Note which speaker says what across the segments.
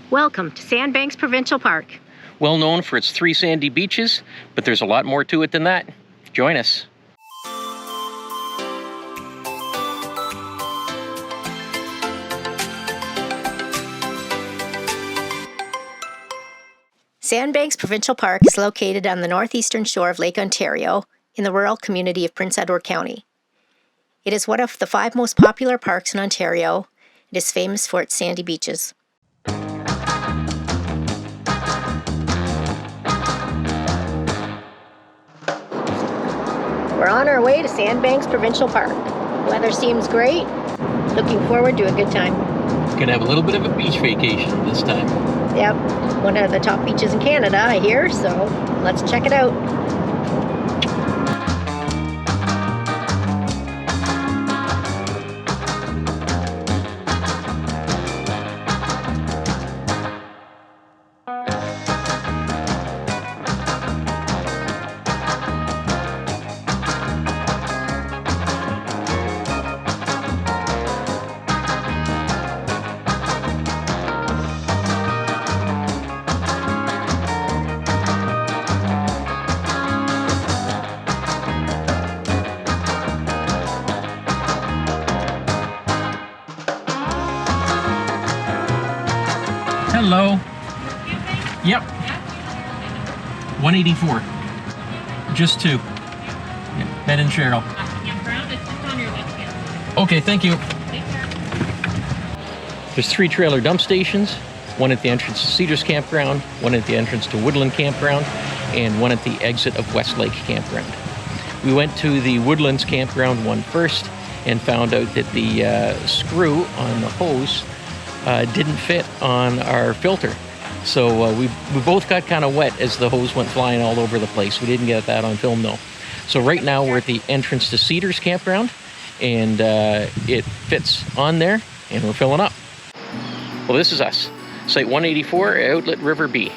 Speaker 1: Welcome to Sandbanks Provincial Park.
Speaker 2: Well known for its 3 sandy beaches, but there's a lot more to it than that. Join us.
Speaker 1: Sandbanks Provincial Park is located on the northeastern shore of Lake Ontario in the rural community of Prince Edward County. It is one of the 5 most popular parks in Ontario. It is famous for its sandy beaches. We're on our way to Sandbanks Provincial Park. Weather seems great. Looking forward to a good time.
Speaker 2: Gonna have a little bit of a beach vacation this time.
Speaker 1: Yep, one of the top beaches in Canada, I hear, so let's check it out.
Speaker 2: Hello. Yep. 184. Just 2. Yeah. Ben and Cheryl. Okay, thank you. There's 3 trailer dump stations. One at the entrance to Cedars Campground, one at the entrance to Woodland Campground, and one at the exit of West Lake Campground. We went to the Woodlands Campground one first and found out that the screw on the hose didn't fit on our filter. So we both got kind of wet as the hose went flying all over the place. We didn't get that on film though. So right now we're at the entrance to Cedars Campground, and it fits on there and we're filling up. Well, this is us. Site 184, Outlet River B.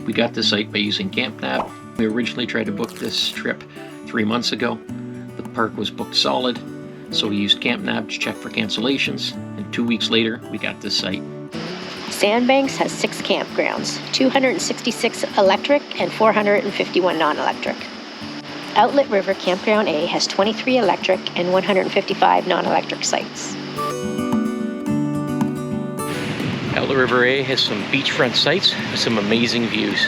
Speaker 2: We got this site by using CampNav. We originally tried to book this trip 3 months ago. The park was booked solid, so we used CampNav to check for cancellations, and 2 weeks later, we got this site.
Speaker 1: Sandbanks has 6 campgrounds, 266 electric and 451 non-electric. Outlet River Campground A has 23 electric and 155 non-electric sites.
Speaker 2: Outlet River A has some beachfront sites with some amazing views.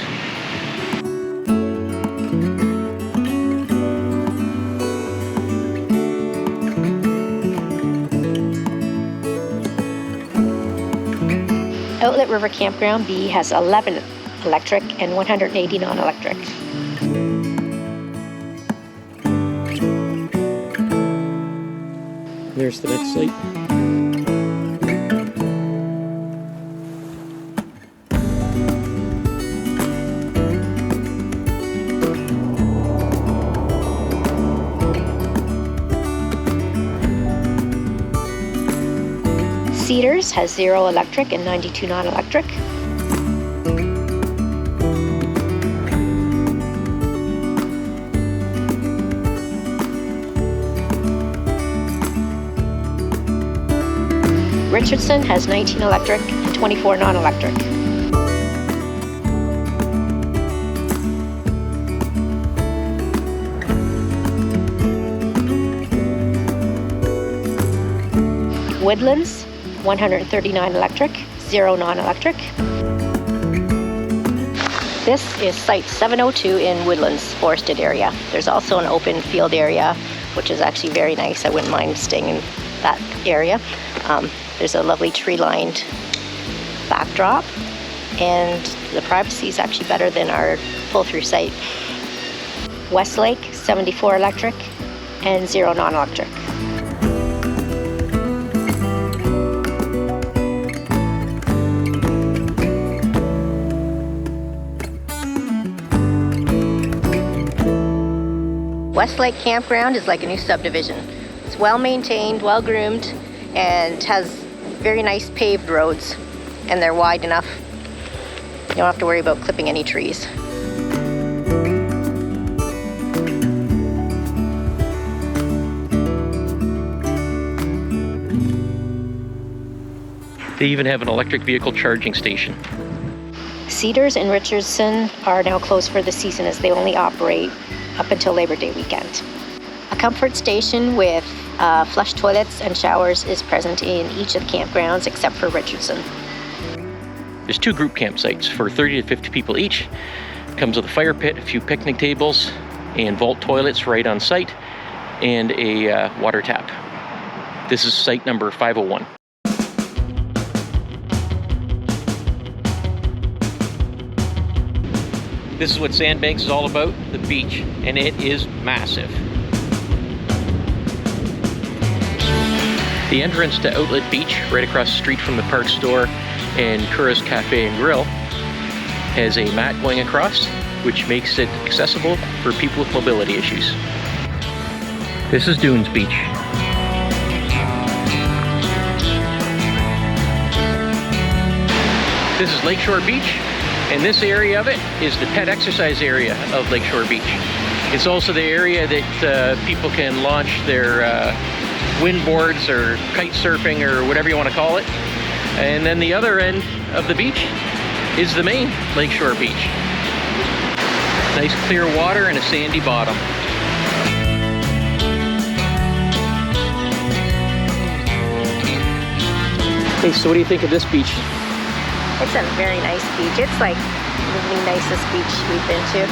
Speaker 1: Outlet River Campground B has 11 electric and 180 non-electric.
Speaker 2: There's the next site.
Speaker 1: Cedars has 0 electric and 92 non-electric. Richardson has 19 electric and 24 non-electric. Woodlands, 139 electric, 0 non-electric. This is site 702 in Woodlands forested area. There's also an open field area, which is actually very nice. I wouldn't mind staying in that area. There's a lovely tree-lined backdrop, and the privacy is actually better than our pull-through site. Westlake, 74 electric and 0 non-electric. Westlake Campground is like a new subdivision. It's well maintained, well groomed, and has very nice paved roads, and they're wide enough. You don't have to worry about clipping any trees.
Speaker 2: They even have an electric vehicle charging station.
Speaker 1: Cedars and Richardson are now closed for the season as they only operate up until Labor Day weekend. A comfort station with flush toilets and showers is present in each of the campgrounds except for Richardson.
Speaker 2: There's 2 group campsites for 30 to 50 people each. Comes with a fire pit, a few picnic tables, and vault toilets right on site, and a water tap. This is site number 501. This is what Sandbanks is all about, the beach, and it is massive. The entrance to Outlet Beach, right across the street from the park store and Kura's Cafe and Grill, has a mat going across, which makes it accessible for people with mobility issues. This is Dunes Beach. This is Lakeshore Beach, and this area of it is the pet exercise area of Lakeshore Beach. It's also the area that people can launch their windboards or kite surfing or whatever you want to call it. And then the other end of the beach is the main Lakeshore Beach. Nice clear water and a sandy bottom. Hey, so what do you think of this beach?
Speaker 1: It's a very nice beach. It's like the nicest beach we've been to.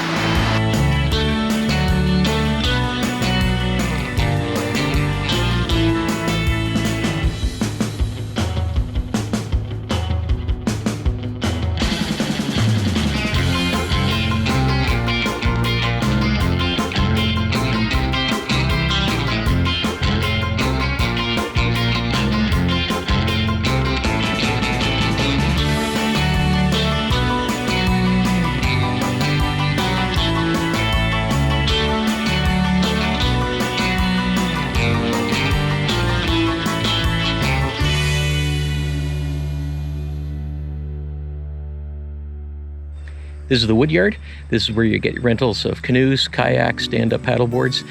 Speaker 2: This is the Woodyard. This is where you get rentals of canoes, kayaks, stand-up paddleboards,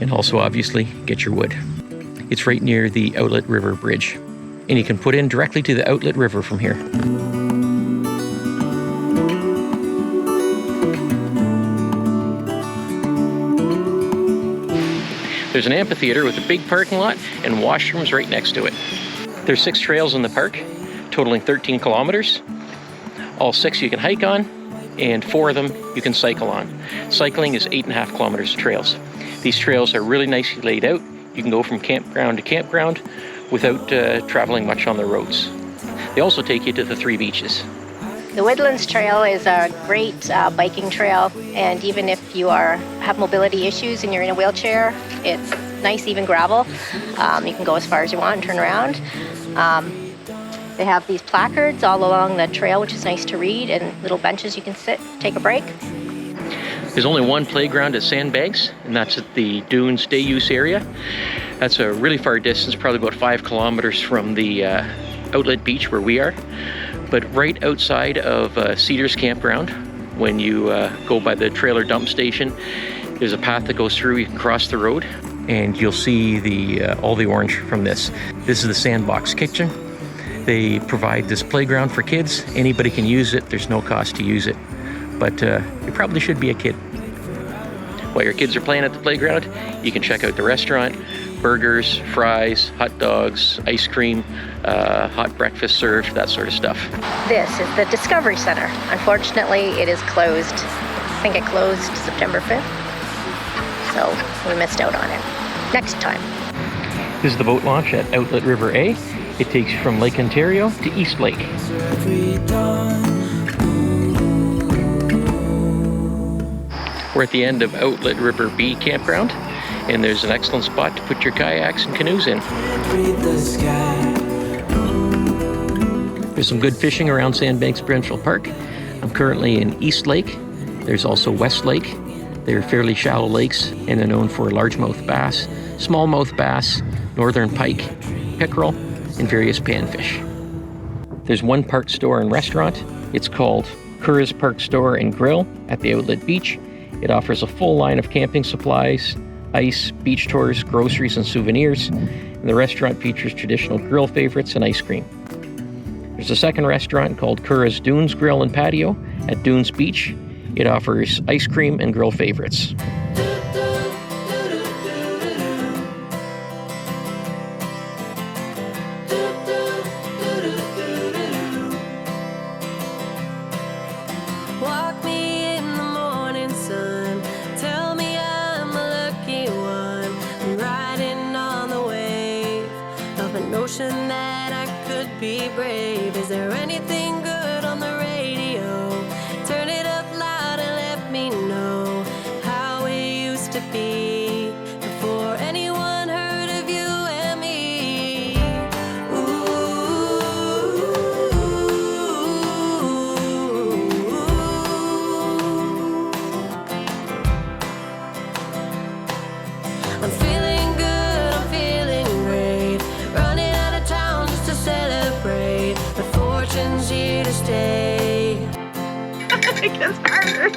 Speaker 2: and also obviously get your wood. It's right near the Outlet River Bridge, and you can put in directly to the Outlet River from here. There's an amphitheater with a big parking lot and washrooms right next to it. There's 6 trails in the park, totaling 13 kilometers. All 6 you can hike on, and 4 of them you can cycle on. Cycling is 8.5 kilometers of trails. These trails are really nicely laid out. You can go from campground to campground without traveling much on the roads. They also take you to the 3 beaches.
Speaker 1: The Woodlands Trail is a great biking trail, and even if you have mobility issues and you're in a wheelchair, it's nice even gravel. You can go as far as you want and turn around. They have these placards all along the trail, which is nice to read, and little benches you can sit, take a break.
Speaker 2: There's only one playground at Sandbanks, and that's at the Dunes Day Use area. That's a really far distance, probably about 5 kilometers from the Outlet Beach where we are. But right outside of Cedars Campground, when you go by the trailer dump station, there's a path that goes through. You can cross the road, and you'll see all the orange from this. This is the Sandbox Kitchen. They provide this playground for kids. Anybody can use it. There's no cost to use it. But you probably should be a kid. While your kids are playing at the playground, you can check out the restaurant. Burgers, fries, hot dogs, ice cream, hot breakfast served, that sort of stuff. This
Speaker 1: is the Discovery Center. Unfortunately, it is closed. I think it closed September 5th. So we missed out on it. Next time.
Speaker 2: This is the boat launch at Outlet River A. It takes you from Lake Ontario to East Lake. We're at the end of Outlet River B campground, and there's an excellent spot to put your kayaks and canoes in. There's some good fishing around Sandbanks Provincial Park. I'm currently in East Lake. There's also West Lake. They're fairly shallow lakes, and they're known for largemouth bass, smallmouth bass, northern pike, pickerel, and various panfish. There's one park store and restaurant. It's called Kura's Park Store and Grill at the Outlet Beach. It offers a full line of camping supplies, ice, beach tours, groceries, and souvenirs. And the restaurant features traditional grill favorites and ice cream. There's a second restaurant called Curra's Dunes Grill and Patio at Dunes Beach. It offers ice cream and grill favorites.
Speaker 3: Walk me in the morning sun. Tell me I'm a lucky one. I'm riding on the wave of a notion that I could be brave. Is there anything good on the radio? Turn it up loud and let me know how it used to be before anyone heard of you and me. I'm feeling good, I'm feeling great. Running out of town just to celebrate. But fortune's here to stay.
Speaker 4: It gets harder.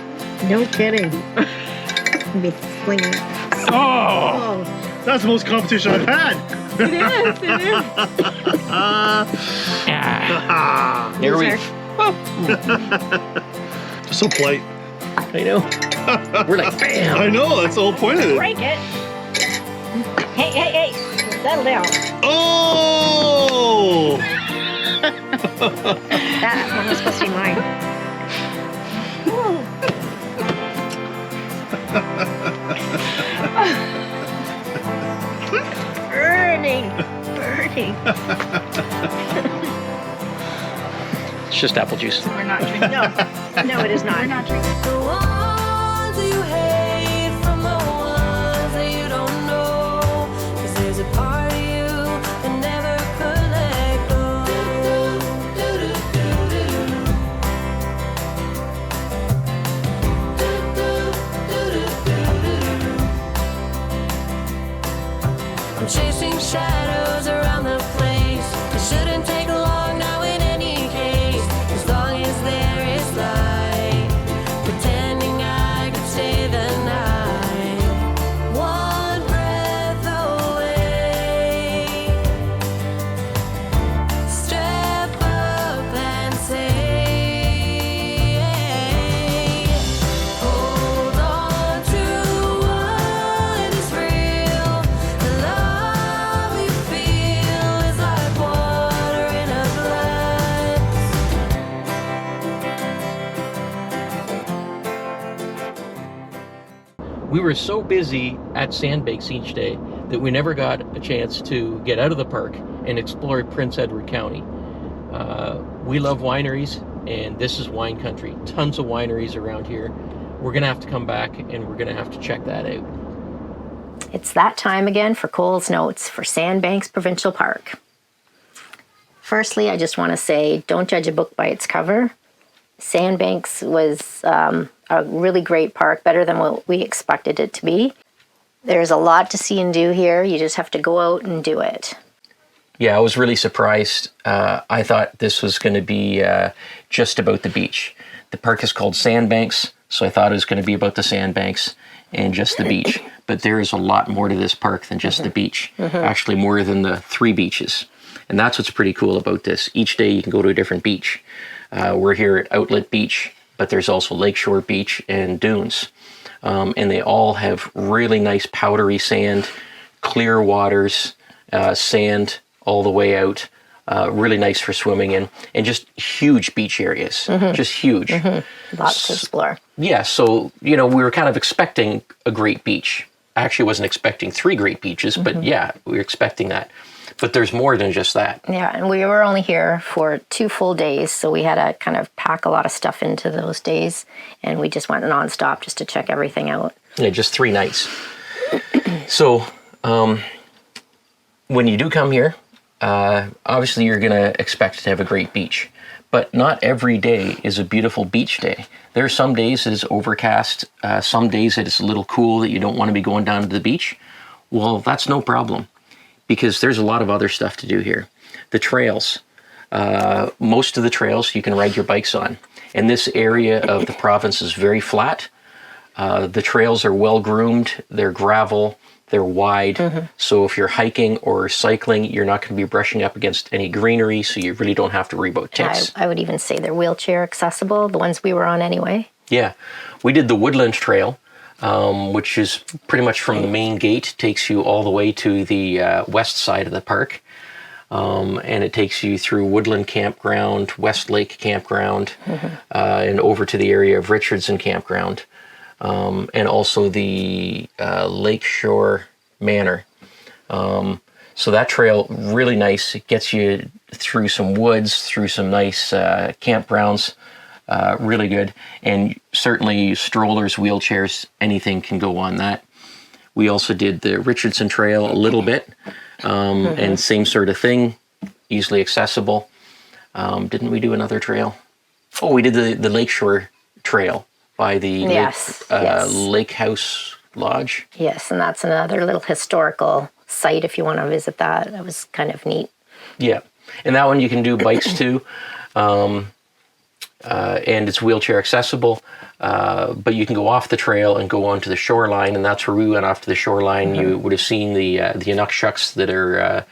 Speaker 5: No kidding. Be flinging.
Speaker 4: Oh, that's the most competition I've had.
Speaker 5: It is. It is.
Speaker 2: There we
Speaker 4: So polite.
Speaker 2: I know. We're like, bam!
Speaker 4: I know, that's the whole point of it.
Speaker 5: Break it. Hey. Settle down.
Speaker 4: Oh!
Speaker 5: That one was supposed to be mine. Burning.
Speaker 2: It's just apple juice.
Speaker 5: We're not drinking. No, it is not. We're not drinking.
Speaker 3: The ones that you hate from the ones that you don't know. 'Cause there's a part of you that never could let go. I'm chasing shadows around the place. It shouldn't take long now in any case. As long as there is light, pretending I could stay the night. One breath away. Step up and say, hold on to what is real. The love you feel is like water in a glass.
Speaker 2: We were so busy at Sandbanks each day that we never got a chance to get out of the park and explore Prince Edward County. We love wineries, and this is wine country. Tons of wineries around here. We're gonna have to come back and we're gonna have to check that out.
Speaker 1: It's that time again for Cole's Notes for Sandbanks Provincial Park. Firstly, I just want to say, don't judge a book by its cover. Sandbanks was a really great park, better than what we expected it to be. There's a lot to see and do here. You just have to go out and do it.
Speaker 2: Yeah, I was really surprised. I thought this was going to be just about the beach. The park is called Sandbanks, so I thought it was going to be about the sandbanks and just the beach. But there is a lot more to this park than just the beach. Actually, more than the 3 beaches. And that's what's pretty cool about this. Each day you can go to a different beach. We're here at Outlet Beach, but there's also Lakeshore Beach and Dunes. And they all have really nice powdery sand, clear waters, sand all the way out. Really nice for swimming in, and just huge beach areas, just huge.
Speaker 1: Lots to explore.
Speaker 2: Yeah, so, you know, we were kind of expecting a great beach. I actually wasn't expecting 3 great beaches, but yeah, we were expecting that. But there's more than just that.
Speaker 1: Yeah, and we were only here for 2 full days, so we had to kind of pack a lot of stuff into those days, and we just went nonstop just to check everything out.
Speaker 2: Yeah, just 3 nights. So, when you do come here, obviously you're going to expect to have a great beach. But not every day is a beautiful beach day. There are some days that it's overcast, some days that it's a little cool that you don't want to be going down to the beach. Well, that's no problem, because there's a lot of other stuff to do here. The trails. Most of the trails you can ride your bikes on. And this area of the province is very flat. The trails are well groomed, they're gravel, They're wide, so if you're hiking or cycling, you're not going to be brushing up against any greenery, so you really don't have to worry about ticks.
Speaker 1: I would even say they're wheelchair accessible, the ones we were on anyway.
Speaker 2: Yeah. We did the Woodland Trail, which is pretty much from the main gate, takes you all the way to the west side of the park. And it takes you through Woodland Campground, West Lake Campground, and over to the area of Richardson Campground, and also the Lakeshore Manor. So that trail, really nice. It gets you through some woods, through some nice campgrounds, really good. And certainly strollers, wheelchairs, anything can go on that. We also did the Richardson Trail a little bit. And same sort of thing, easily accessible. Didn't we do another trail? Oh, we did the Lakeshore Trail by the Lake House Lodge.
Speaker 1: Yes, and that's another little historical site if you want to visit that. That was kind of neat.
Speaker 2: Yeah, and that one you can do bikes too, and it's wheelchair accessible. But you can go off the trail and go onto the shoreline, and that's where we went off to the shoreline. You would have seen the inuksuks that are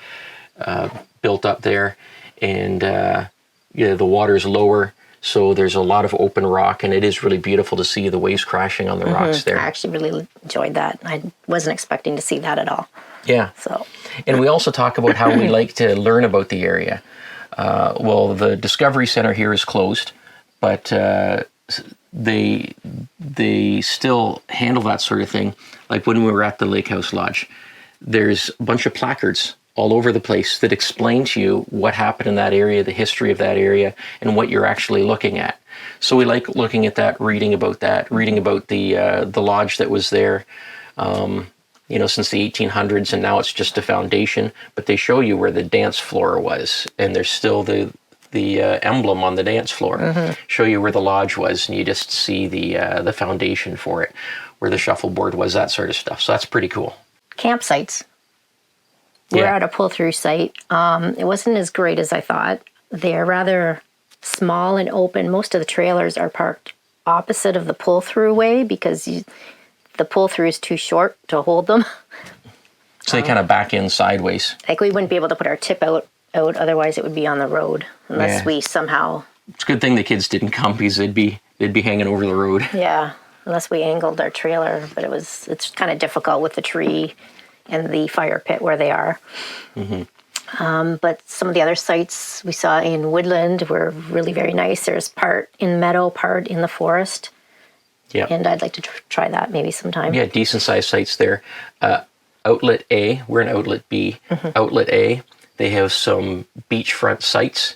Speaker 2: built up there, and the water's lower, so there's a lot of open rock, and it is really beautiful to see the waves crashing on the rocks there.
Speaker 1: I actually really enjoyed that. I wasn't expecting to see that at all.
Speaker 2: Yeah.
Speaker 1: So,
Speaker 2: and we also talk about how we like to learn about the area. Well, the Discovery Center here is closed, but they still handle that sort of thing. Like when we were at the Lake House Lodge, there's a bunch of placards all over the place that explain to you what happened in that area, the history of that area, and what you're actually looking at. So we like looking at that, reading about the lodge that was there, since the 1800s, and now it's just a foundation. But they show you where the dance floor was, and there's still the emblem on the dance floor. Show you where the lodge was, and you just see the foundation for it, where the shuffleboard was, that sort of stuff. So that's pretty cool.
Speaker 1: Campsites. We're at a pull-through site. It wasn't as great as I thought. They're rather small and open. Most of the trailers are parked opposite of the pull-through way because the pull-through is too short to hold them.
Speaker 2: So they kind of back in sideways.
Speaker 1: Like we wouldn't be able to put our tip out, otherwise it would be on the road unless we somehow...
Speaker 2: It's a good thing the kids didn't come because they'd be hanging over the road.
Speaker 1: Yeah, unless we angled our trailer, but it's kind of difficult with the tree and the fire pit where they are. But some of the other sites we saw in Woodland were really very nice. There's part in meadow, part in the forest. Yeah, and I'd like to try that maybe sometime. Yeah,
Speaker 2: decent sized sites there. Outlet A, we're in Outlet B. Outlet A, they have some beachfront sites,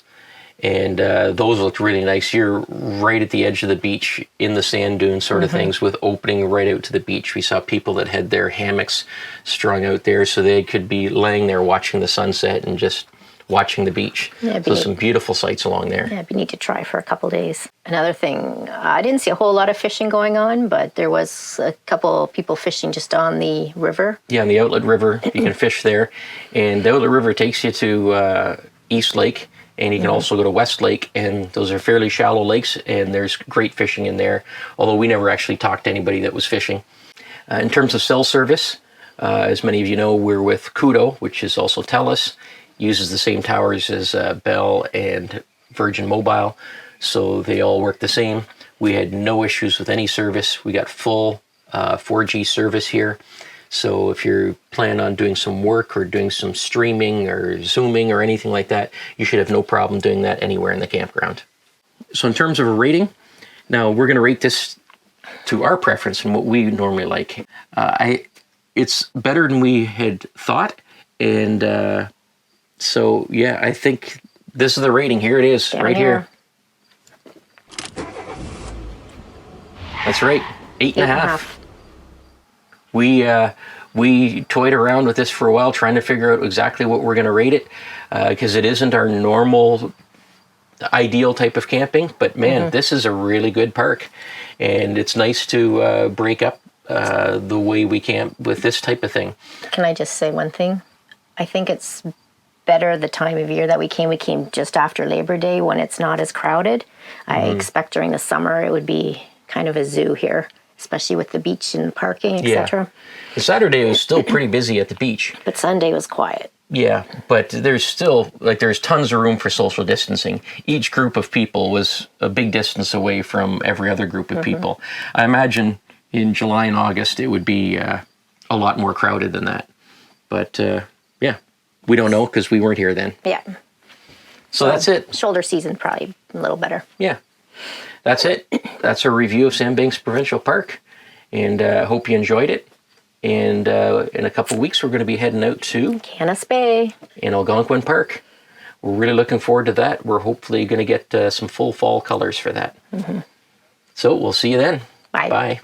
Speaker 2: and those looked really nice. You're right at the edge of the beach in the sand dune sort of things, with opening right out to the beach. We saw people that had their hammocks strung out there so they could be laying there watching the sunset and just watching the beach. So some beautiful sights along there.
Speaker 1: Yeah, it'd be neat to try for a couple days. Another thing, I didn't see a whole lot of fishing going on, but there was a couple people fishing just on the river. Yeah, on the Outlet River, you can fish there. And the Outlet River takes you to East Lake, and you can also go to West Lake, and those are fairly shallow lakes, and there's great fishing in there, although we never actually talked to anybody that was fishing. In terms of cell service, as many of you know, we're with Kudo, which is also TELUS, uses the same towers as Bell and Virgin Mobile, so they all work the same. We had no issues with any service. We got full 4G service here. So if you're planning on doing some work or doing some streaming or Zooming or anything like that, you should have no problem doing that anywhere in the campground. So in terms of a rating, now we're going to rate this to our preference and what we normally like. It's better than we had thought, and so yeah, I think this is the rating. Here it is, right here. That's right, 8.5. We toyed around with this for a while, trying to figure out exactly what we're going to rate it, because it isn't our normal ideal type of camping. But man, this is a really good park, and it's nice to break up the way we camp with this type of thing. Can I just say one thing? I think it's better the time of year that we came. We came just after Labor Day when it's not as crowded. I expect during the summer it would be kind of a zoo here. especially with the beach and parking,
Speaker 2: Yeah.
Speaker 1: etc.
Speaker 2: Saturday was still pretty busy at the beach.
Speaker 1: But Sunday was quiet.
Speaker 2: Yeah, but there's still, there's tons of room for social distancing. Each group of people was a big distance away from every other group of people. I imagine in July and August it would be a lot more crowded than that. But yeah, we don't know because we weren't here then.
Speaker 1: Yeah.
Speaker 2: So that's it.
Speaker 1: Shoulder season probably a little better.
Speaker 2: Yeah, that's it. That's our review of Sandbanks Provincial Park. And I hope you enjoyed it. And in a couple of weeks, we're going to be heading out to
Speaker 1: Canisbay
Speaker 2: in Algonquin Park. We're really looking forward to that. We're hopefully going to get some full fall colors for that. So we'll see you then.
Speaker 1: Bye.
Speaker 2: Bye.